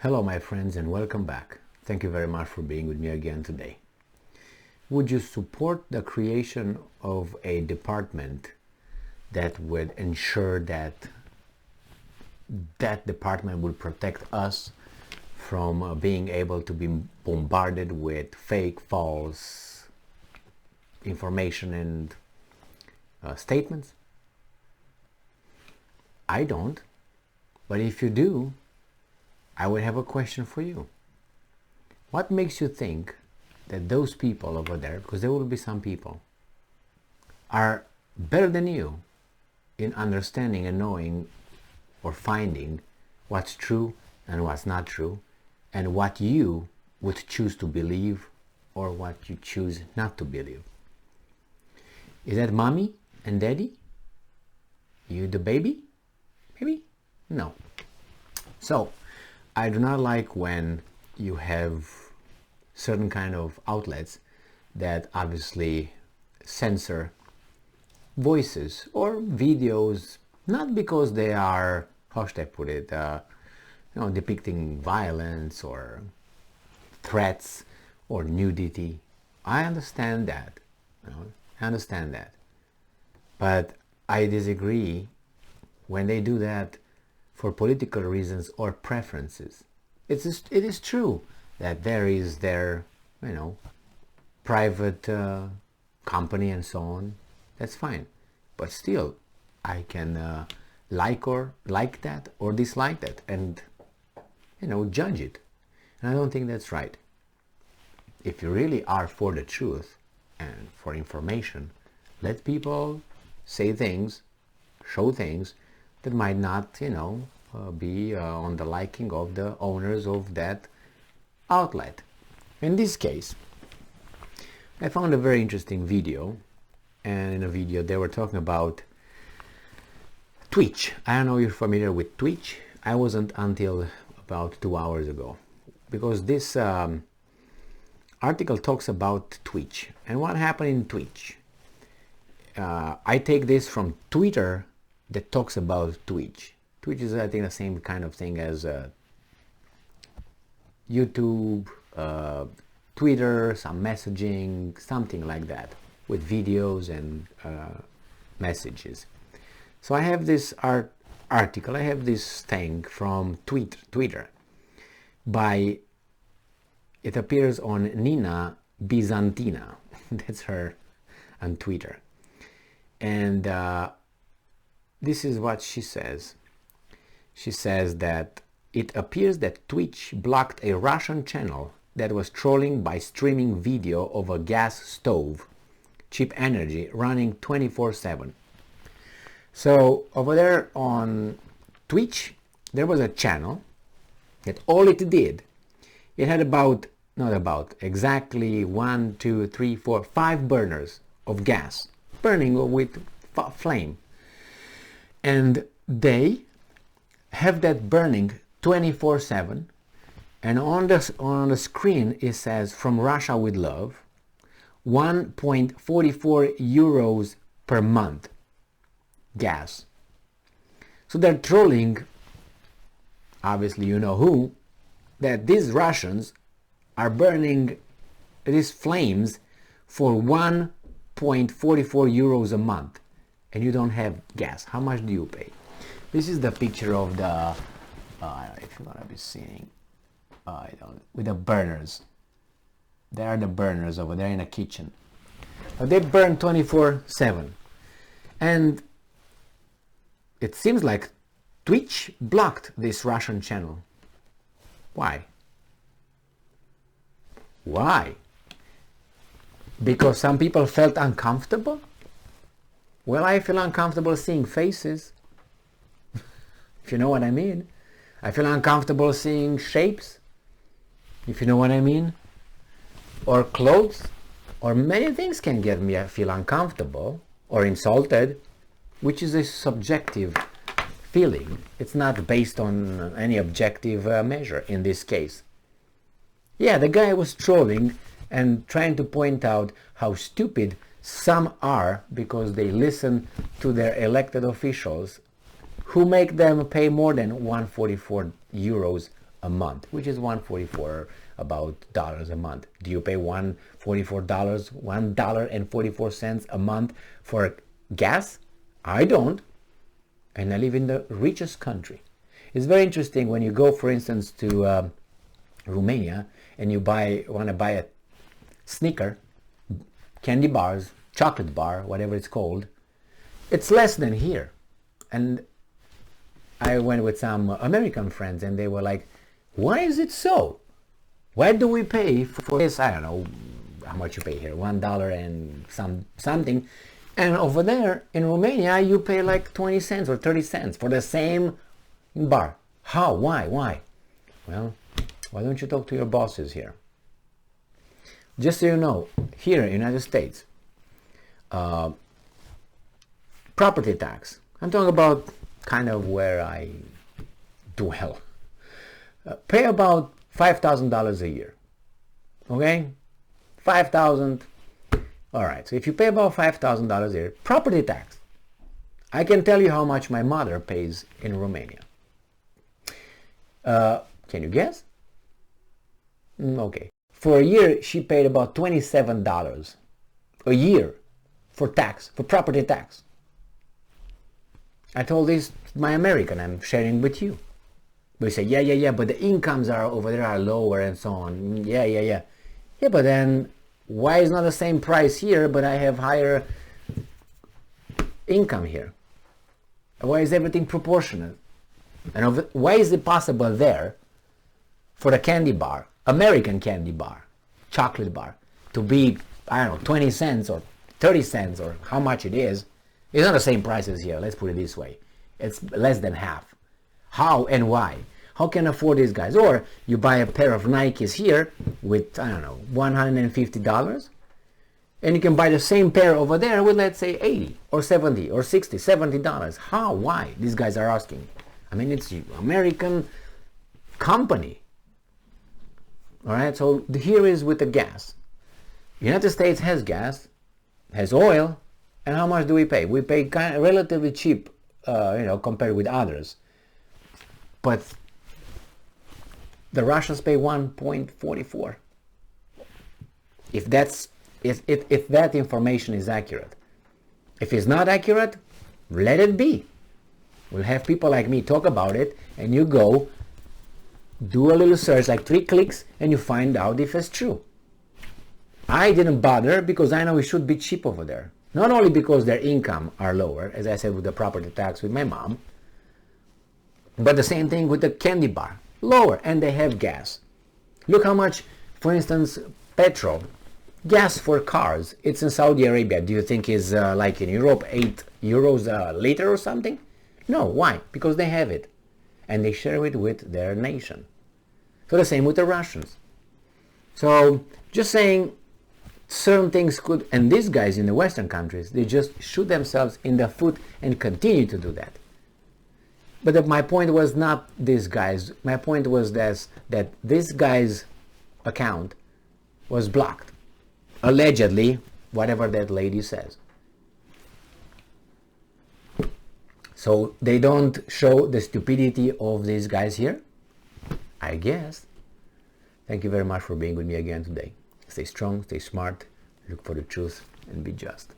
Hello my friends and welcome back. Thank you very much for being with me again today. Would you support the creation of a department that would ensure that department would protect us from being able to be bombarded with fake, false information and statements? I don't. But if you do, I would have a question for you. What makes you think that those people over there, because there will be some people, are better than you in understanding and knowing or finding what's true and what's not true, and what you would choose to believe or what you choose not to believe? Is that mommy and daddy? You the baby? Maybe? No. So, I do not like when you have certain kind of outlets that obviously censor voices or videos, not because they are, how should I put it, depicting violence or threats or nudity. I understand that, I understand that. But I disagree when they do that for political reasons or preferences. It is true that there is their, private company and so on. That's fine. But still, I can like that or dislike that and, judge it. And I don't think that's right. If you really are for the truth and for information, let people say things, show things that might not, be on the liking of the owners of that outlet. In this case, I found a very interesting video, and in a video they were talking about Twitch. I don't know if you're familiar with Twitch. I wasn't until about 2 hours ago, because this article talks about Twitch and what happened in Twitch. I take this from Twitter that talks about Twitch. Twitch is, I think, the same kind of thing as YouTube, Twitter, some messaging, something like that, with videos and messages. So I have this article, I have this thing from Twitter by, it appears on Nina Byzantina. That's her on Twitter. And this is what she says. She says that it appears that Twitch blocked a Russian channel that was trolling by streaming video of a gas stove, cheap energy, running 24/7. So over there on Twitch, there was a channel that all it did, it had exactly 5 burners of gas burning with flame. And they have that burning 24/7, and on the screen it says, "From Russia with love, 1.44 euros per month gas." So they're trolling, obviously you know who, that these Russians are burning these flames for 1.44 euros a month, and you don't have gas. How much do you pay? This is the picture of the, if you're gonna be seeing, with the burners. There are the burners over there in the kitchen. They burn 24/7. And it seems like Twitch blocked this Russian channel. Why? Why? Because some people felt uncomfortable? Well, I feel uncomfortable seeing faces. If you know what I mean. I feel uncomfortable seeing shapes, if you know what I mean. Or clothes, or many things can get me feel uncomfortable or insulted, which is a subjective feeling. It's not based on any objective measure in this case. Yeah, the guy was trolling and trying to point out how stupid some are because they listen to their elected officials who make them pay more than 144 euros a month, which is 144 about dollars a month. Do you pay $1.44 a month for gas? I don't, and I live in the richest country. It's very interesting when you go, for instance, to Romania, and you want to buy a Snicker, candy bars, chocolate bar, whatever it's called. It's less than here. And I went with some American friends, and they were like, why is it so? Why do we pay for this? I don't know how much you pay here, $1 and something. And over there in Romania, you pay like 20 cents or 30 cents for the same bar. How? Why? Well, why don't you talk to your bosses here? Just so you know, here in the United States, property tax, I'm talking about kind of where I dwell, pay about $5,000 a year. Okay? $5,000. All right, so if you pay about $5,000 a year, property tax, I can tell you how much my mother pays in Romania. Can you guess? Okay. For a year, she paid about $27 a year for tax, for property tax. I told this to my American, I'm sharing with you. They say, yeah, but the incomes are over there are lower and so on. Yeah. Yeah, but then why is not the same price here, but I have higher income here? Why is everything proportionate? And why is it possible there for the candy bar, American candy bar, chocolate bar, to be, I don't know, 20 cents or 30 cents or how much it is? It's not the same price as here, let's put it this way. It's less than half. How and why? How can I afford these guys? Or you buy a pair of Nikes here with, I don't know, $150, and you can buy the same pair over there with, let's say, 80 or 70 or 60, $70. How? Why? These guys are asking. I mean, it's an American company. All right, so here is with the gas. United States has gas, has oil, and how much do we pay? We pay kind of relatively cheap, compared with others. But the Russians pay 1.44. If that information is accurate. If it's not accurate, let it be. We'll have people like me talk about it, and you go do a little search, like 3 clicks, and you find out if it's true. I didn't bother because I know it should be cheap over there. Not only because their income are lower, as I said with the property tax with my mom, but the same thing with the candy bar, lower, and they have gas. Look how much, for instance, petrol, gas for cars, it's in Saudi Arabia. Do you think is like in Europe, 8 euros a liter or something? No, why? Because they have it, and they share it with their nation. So the same with the Russians. So just saying, certain things could, and these guys in the Western countries, they just shoot themselves in the foot and continue to do that. But my point was not these guys. My point was that this guy's account was blocked. Allegedly, whatever that lady says. So they don't show the stupidity of these guys here? I guess. Thank you very much for being with me again today. Stay strong, stay smart, look for the truth, and be just.